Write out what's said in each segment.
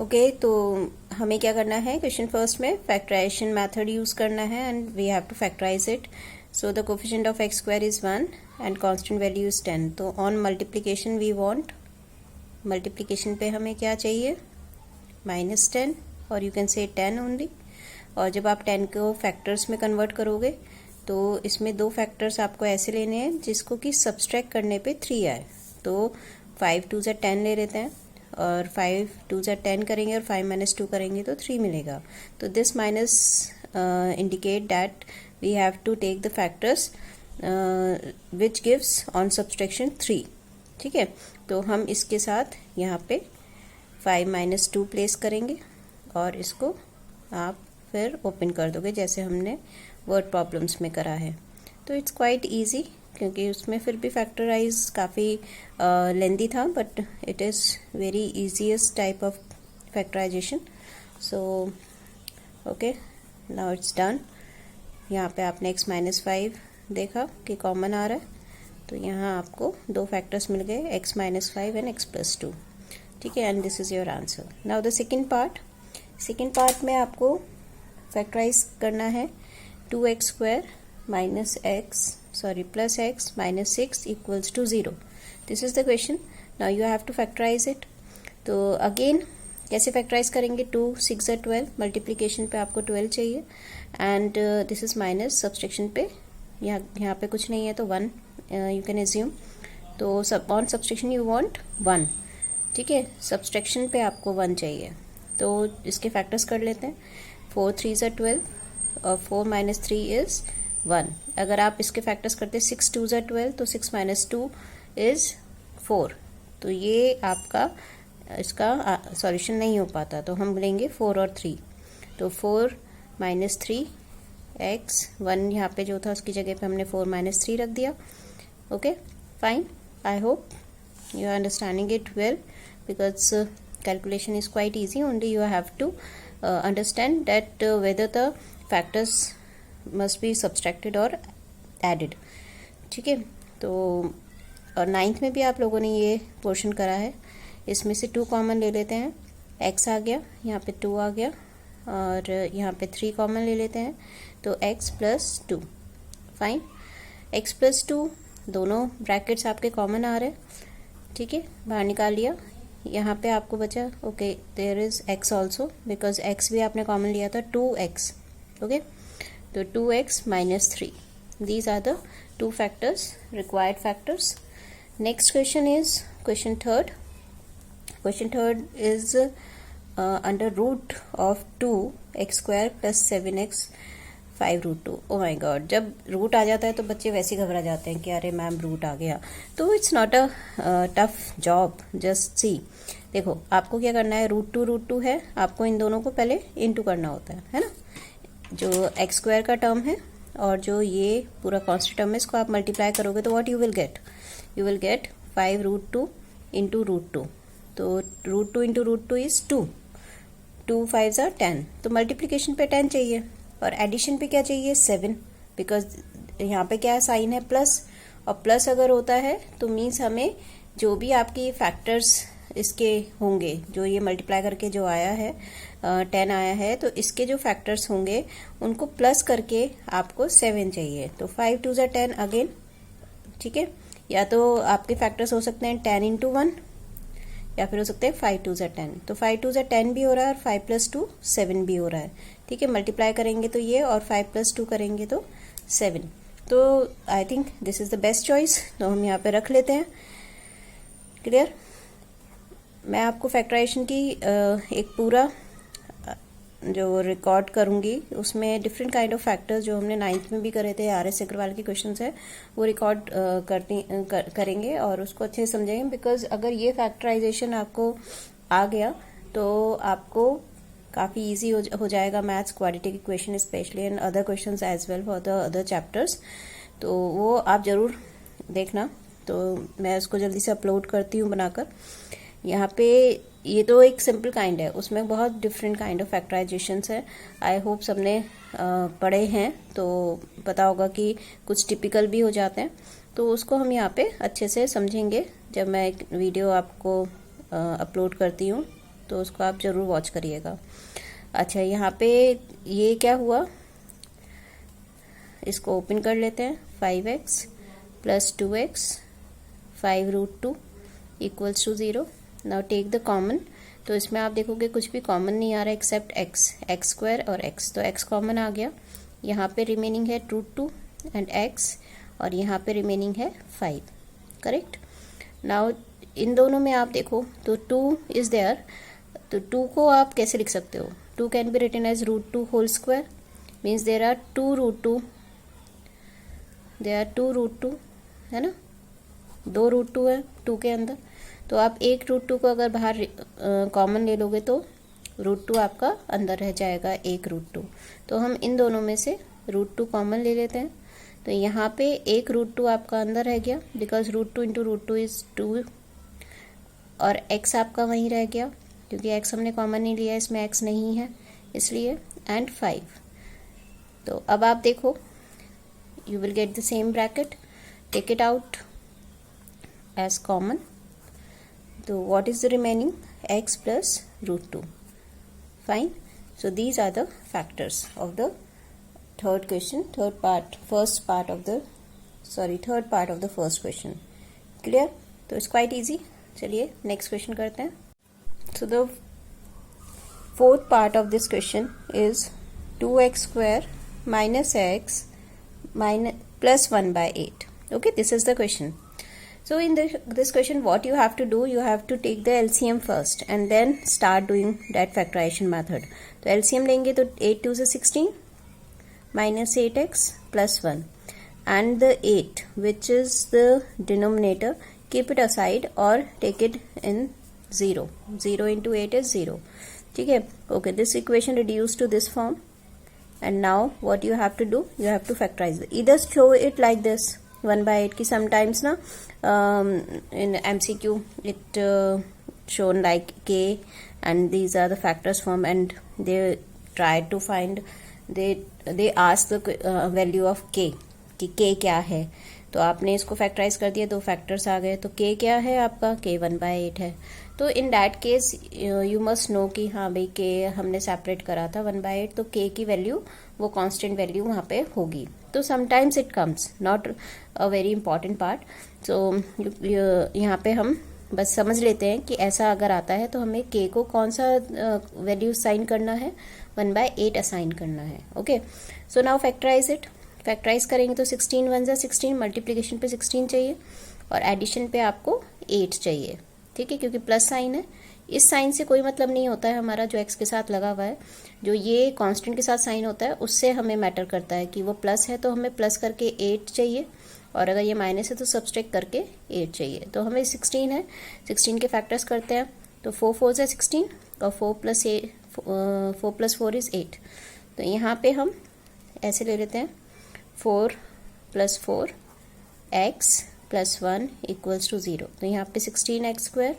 Okay, तो हमें क्या करना है, क्वेश्चन फर्स्ट में फैक्टराइजेशन मेथड यूज़ करना है and we have to factorise it. So the coefficient of x square is 1 and constant value is 10. तो on multiplication we want, multiplication पे हमें क्या चाहिए, -10 और यू कैन से 10 ओनली. और जब आप 10 को फैक्टर्स में कन्वर्ट करोगे तो इसमें दो फैक्टर्स आपको ऐसे लेने हैं जिसको कि सब्सट्रैक्ट करने पे 3 आए. तो 5 2 10 ले लेते हैं और 5 2 10 करेंगे और 5 - 2 करेंगे तो 3 मिलेगा. तो this minus indicate that we have to take the factors which gives on subtraction 3. ठीक है, तो हम इसके साथ यहाँ पे 5 - 2 प्लेस करेंगे और इसको आप फिर ओपन कर दोगे जैसे हमने वर्ड प्रॉब्लम्स में करा है. तो इट्स क्वाइट इजी, क्योंकि उसमें फिर भी फैक्टराइज काफ़ी लेंदी था, but it is very easiest type of factorisation. So okay, now it's done. यहाँ पे आपने x - 5 देखा कि कॉमन आ रहा है, तो यहाँ आपको दो फैक्टर्स मिल गए, x - 5 एंड x + 2. ठीक है, and this is your answer. Now the second part में आपको फैक्टराइज करना है 2x² plus x minus 6 equals to 0. This is the question. Now you have to factorize it. तो अगेन कैसे factorise करेंगे, 2 6 12, multiplication पे आपको 12 चाहिए and this is minus, subtraction पे यहाँ पे कुछ नहीं है तो 1 यू कैन एज्यूम. तो सब ऑन सब्सट्रैक्शन यू वांट 1. ठीक है, सब्सट्रैक्शन पे आपको 1 चाहिए, तो इसके फैक्टर्स कर लेते हैं. 4 3 12 और 4 - 3 इज 1. अगर आप इसके फैक्टर्स करते 6 2 12, तो 6 - 2 इज 4. तो ये आपका इसका सॉल्यूशन नहीं हो पाता, तो हम लेंगे 4 और 3. तो 4 - 3 x 1 यहाँ पे जो था उसकी जगह पे हमने 4 - 3 रख दिया. Okay fine, I hope you are understanding it well, because calculation is quite easy. Only you have to understand that whether the factors must be subtracted or added. ठीक है, तो और 9th में भी आप लोगों ने ये पोर्शन करा है. इसमें से 2 कॉमन ले लेते हैं, x आ गया, यहाँ पे 2 आ गया और यहाँ पे 3 कॉमन ले लेते हैं, तो x + 2. फाइन, x + 2 दोनों ब्रैकेट्स आपके कॉमन आ रहे हैं. ठीक है, बाहर निकाल लिया. यहाँ पे आपको बचा, okay there is x also, because x भी आपने कॉमन लिया था, 2x. ओके, तो 2x - 3. These are the 2 factors, required factors. Next question is question third. Question third is under root of 2x² + 7x 5√2. Oh my God, जब root आ जाता है तो बच्चे वैसे ही घबरा जाते हैं कि अरे मैम रूट आ गया. तो it's not a tough job, just see. देखो आपको क्या करना है, √2 है, आपको इन दोनों को पहले इनटू करना होता है ना. जो x² का टर्म है और जो ये पूरा कॉन्स्टेंट टर्म है, इसको आप मल्टीप्लाई करोगे तो व्हाट यू विल गेट, 5√2 × √2. तो √2 × √2 इज 2. 2 5s are 10. तो मल्टीप्लीकेशन पे 10 चाहिए और एडिशन पे क्या चाहिए, 7, बिकॉज यहाँ पे क्या साइन है, प्लस. और प्लस अगर होता है तो मीन्स हमें जो भी आपकी फैक्टर्स इसके होंगे, जो ये मल्टीप्लाई करके जो आया है 10 आया है, तो इसके जो फैक्टर्स होंगे उनको प्लस करके आपको 7 चाहिए. तो 5 2 10 अगेन. ठीक है, या तो आपके फैक्टर्स हो सकते हैं 10 × 1 या फिर हो सकते हैं 5 2 10. तो 5 2 10 भी हो रहा है और 5 + 2 7 भी हो रहा है. ठीक है, मल्टीप्लाई करेंगे तो ये और 5 + 2 करेंगे तो 7. तो I think this is the best choice, तो हम यहाँ पे रख लेते हैं. क्लियर. मैं आपको फैक्टराइजेशन की एक पूरा जो रिकॉर्ड करूंगी, उसमें डिफरेंट काइंड ऑफ फैक्टर्स जो हमने 9th में भी करे थे, RS अग्रवाल के क्वेश्चंस है, वो रिकॉर्ड करेंगे और उसको अच्छे से समझेंगे. बिकॉज अगर ये फैक्टराइजेशन आपको आ गया तो आपको काफ़ी इजी हो जाएगा maths, quadratic equation specially, and other questions as well for the other chapters. तो वो आप ज़रूर देखना. तो मैं उसको जल्दी से अपलोड करती हूँ बनाकर. यहाँ पे ये तो एक सिंपल काइंड है, उसमें बहुत डिफरेंट काइंड ऑफ फैक्टराइजेशंस है. आई होप सबने पढ़े हैं तो पता होगा कि कुछ टिपिकल भी हो जाते हैं. तो उसको हम यहाँ पे अच्छे से समझेंगे जब मैं एक वीडियो आपको अपलोड करती हूँ तो उसको आप ज़रूर वॉच करिएगा। अच्छा, यहाँ पे ये क्या हुआ, इसको ओपन कर लेते हैं। 5x plus 2x 5√2 equals to 0। Now take the common. तो इसमें आप देखोगे कुछ भी कॉमन नहीं आ रहा एक्सेप्ट एक्स स्क्वायर और x, तो x कॉमन आ गया। यहाँ पे रिमेनिंग है √2 एंड x, और यहाँ पे रिमेनिंग है 5, करेक्ट। नाउ इन दोनों में आप देखो तो 2 इज देयर, तो 2 को आप कैसे लिख सकते हो, 2 can be written as √2 whole square, means there are 2 √2, है ना, 2 √2 है 2 के अंदर। तो आप एक √2 को अगर बाहर कॉमन ले लोगे तो √2 आपका अंदर रह जाएगा, एक √2। तो हम इन दोनों में से √2 कॉमन ले लेते हैं। तो यहाँ पे एक √2 आपका अंदर रह गया, बिकॉज √2 इंटू √2 इज 2, और x आपका वहीं रह गया क्योंकि x हमने कॉमन नहीं लिया, इसमें x नहीं है इसलिए, एंड 5। तो अब आप देखो, you will get the same bracket, take it out as common. So what is the remaining, x plus √2, fine. So these are the factors of the third part of the first question. Clear? तो it's quite easy. चलिए next question करते हैं. So the fourth part of this question is 2x square minus x plus 1/8. Okay, this is the question. So in this question, what you have to do, you have to take the LCM first and then start doing that factorization method. तो LCM लेंगे तो 8 2 is 16 minus 8x plus 1, and the 8 which is the denominator, keep it aside or take it in 0. 0 into 8 is 0. ठीक है, okay, this equation reduced to this form. And now what you have to do, you have to factorize it. Either show it like this 1/8 की, sometimes na in MCQ it shown like k and these are the factors form, and they try to find, they ask the value of k कि k क्या है। तो आपने इसको factorise कर दिया, 2 factors आ गए, तो k क्या है आपका, k 1/8 है। तो in that case you must know कि हाँ भाई k हमने सेपरेट करा था 1/8, तो k की वैल्यू वो कांस्टेंट वैल्यू वहाँ पे होगी। तो sometimes it comes, not a very important part. तो यहाँ पे हम बस समझ लेते हैं कि ऐसा अगर आता है तो हमें k को कौन सा वैल्यू असाइन करना है, 1/8 असाइन करना है। Okay, so now factorise it. Factorise करेंगे तो 16 1 16, मल्टीप्लीकेशन पे 16 चाहिए और एडिशन पे आपको 8 चाहिए, ठीक है, क्योंकि प्लस साइन है। इस साइन से कोई मतलब नहीं होता है हमारा, जो x के साथ लगा हुआ है, जो ये कांस्टेंट के साथ साइन होता है उससे हमें मैटर करता है कि वो प्लस है तो हमें प्लस करके 8 चाहिए, और अगर ये माइनस है तो सब्सट्रैक्ट करके 8 चाहिए। तो हमें 16 है, 16 के फैक्टर्स करते हैं, तो 4 4 है 16 और 4 प्लस 4 इज 8। तो यहाँ पे हम ऐसे ले लेते हैं 4 + 4 x + 1 = 0। तो यहाँ पे 16x स्क्वायर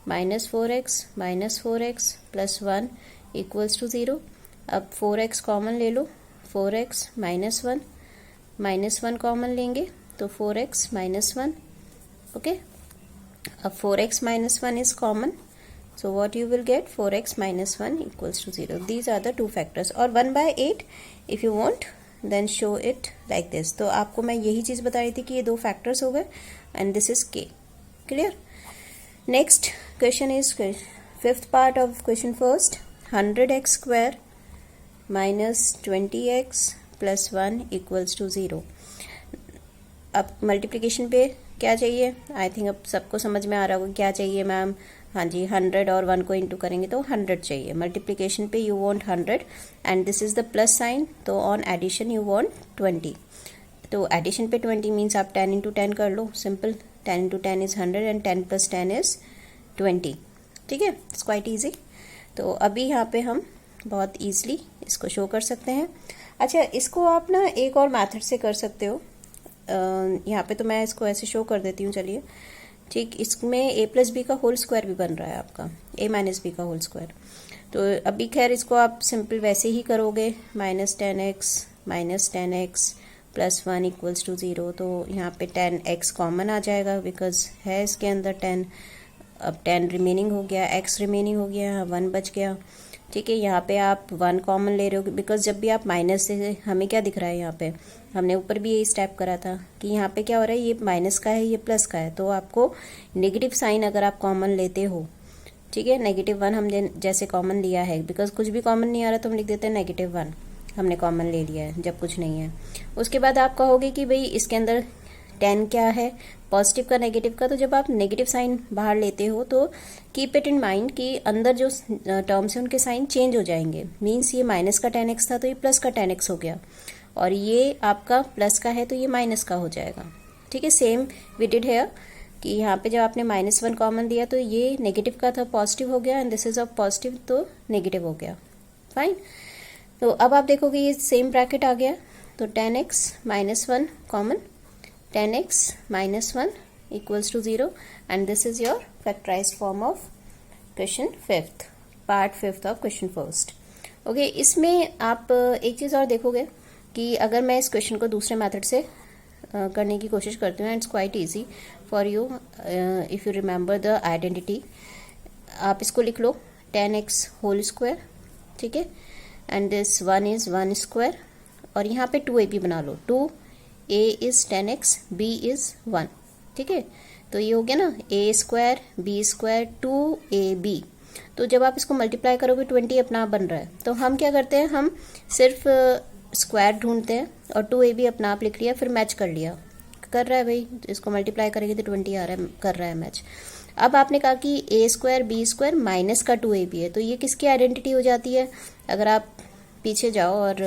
-4x + 1 = 0। अब 4x कॉमन ले लो, 4x -1 कॉमन लेंगे तो 4x -1। ओके, अब 4x -1 is common, so what you will get, 4x -1 = 0. These are the two factors. और 1/8 if you want then show it like this. तो आपको मैं यही चीज बता रही थी कि ये 2 फैक्टर्स हो गए and this is k. Clear? Next question is 5th part of question first. 100x square -20x + 1 = 0. अब मल्टीप्लिकेशन पे क्या चाहिए, आई थिंक अब सबको समझ में आ रहा होगा क्या चाहिए मैम। हाँ जी, 100 और 1 को इंटू करेंगे तो 100 चाहिए। मल्टीप्लिकेशन पे you want 100 and this is the plus sign, तो ऑन एडिशन यू वांट 20। तो एडिशन पे 20 मीन्स आप 10 × 10 कर लो, सिंपल। 10 × 10 is 100 and 10 + 10 is 20। ठीक है, इट्स क्वाइट ईजी। तो अभी यहाँ पे हम बहुत ईजिली इसको शो कर सकते हैं। अच्छा, इसको आप ना एक और मैथड से कर सकते हो। यहाँ पे तो मैं इसको ऐसे शो कर देती हूँ, चलिए। ठीक, इसमें a + b का होल स्क्वायर भी बन रहा है आपका, a - b का होल स्क्वायर। तो अभी खैर इसको आप सिंपल वैसे ही करोगे, -10x + 1 = 0। तो यहाँ पे 10x कॉमन आ जाएगा बिकॉज है इसके अंदर 10, अब 10 रिमेनिंग हो गया, x रिमेनिंग हो गया, 1 बच गया। ठीक है, यहाँ पे आप 1 कॉमन ले रहे हो बिकॉज जब भी आप माइनस से, हमें क्या दिख रहा है यहाँ पे, हमने ऊपर भी यही स्टेप करा था कि यहाँ पे क्या हो रहा है, ये माइनस का है, ये प्लस का है, तो आपको नेगेटिव साइन अगर आप कॉमन लेते हो, ठीक है, -1 हमने जैसे कॉमन लिया है, बिकॉज कुछ भी कॉमन नहीं आ रहा तो हम लिख देते हैं -1 हमने कॉमन ले लिया है जब कुछ नहीं है। उसके बाद आप कहोगे कि भाई इसके अंदर 10 क्या है, पॉजिटिव का नेगेटिव का, तो जब आप नेगेटिव साइन बाहर लेते हो तो कीप इट इन माइंड कि अंदर जो टर्म्स हैं उनके साइन चेंज हो जाएंगे। मीन्स ये माइनस का 10x था तो ये प्लस का 10x हो गया, और ये आपका प्लस का है तो ये माइनस का हो जाएगा। ठीक है, सेम वी डिड हेयर कि यहाँ पे जब आपने -1 कॉमन दिया तो ये नेगेटिव का था पॉजिटिव हो गया, and this is of positive तो नेगेटिव हो गया। फाइन, तो अब आप देखोगे ये सेम ब्रैकेट आ गया, तो 10x -1 common, 10x -1 equals to 0, and this is your factorized form of question 5th, part 5th of question 1st. Okay, इसमें आप एक चीज़ और देखोगे कि अगर मैं इस क्वेश्चन को दूसरे मेथड से करने की कोशिश करती हूँ, it's quite easy for you if you remember the identity. आप इसको लिख लो 10x होल स्क्वायर, ठीक है, एंड दिस 1 is 1 स्क्वायर, और यहाँ पे 2ab बना लो, 2a is 10x, b is 1, ठीक है, तो ये हो गया ना a square b square 2ab। तो जब आप इसको मल्टीप्लाई करोगे 20 अपना आप बन रहा है, तो हम क्या करते हैं, हम सिर्फ स्क्वायर ढूंढते हैं और 2ab अपना आप लिख लिया, फिर मैच कर लिया, कर रहा है भाई, इसको मल्टीप्लाई करेंगे तो 20 आ रहा है, कर रहा है मैच। अब आपने कहा कि a square b square minus का 2ab है, तो ये किसकी आइडेंटिटी हो जाती है? अगर आप पीछे जाओ और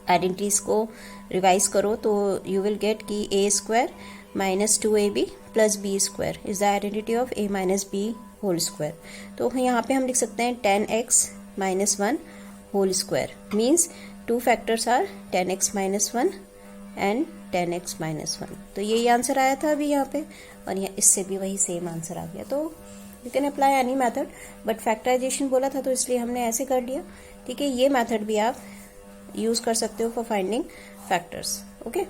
आइडेंटिटीज को रिवाइज करो तो यू विल गेट कि a square minus 2ab plus b square is the identity of a minus b whole square. तो यहाँ पे हम लिख सकते हैं 10x -1 whole square, means 2 factors are 10x -1 and 10x -1। तो यही आंसर आया था अभी यहाँ पे, और यहाँ इससे भी वही सेम आंसर आ गया। तो you can apply any method, but factorisation बोला था तो इसलिए हमने ऐसे कर लिया। ठीक है, ये मेथड भी आप यूज कर सकते हो फॉर फाइंडिंग फैक्टर्स। ओके।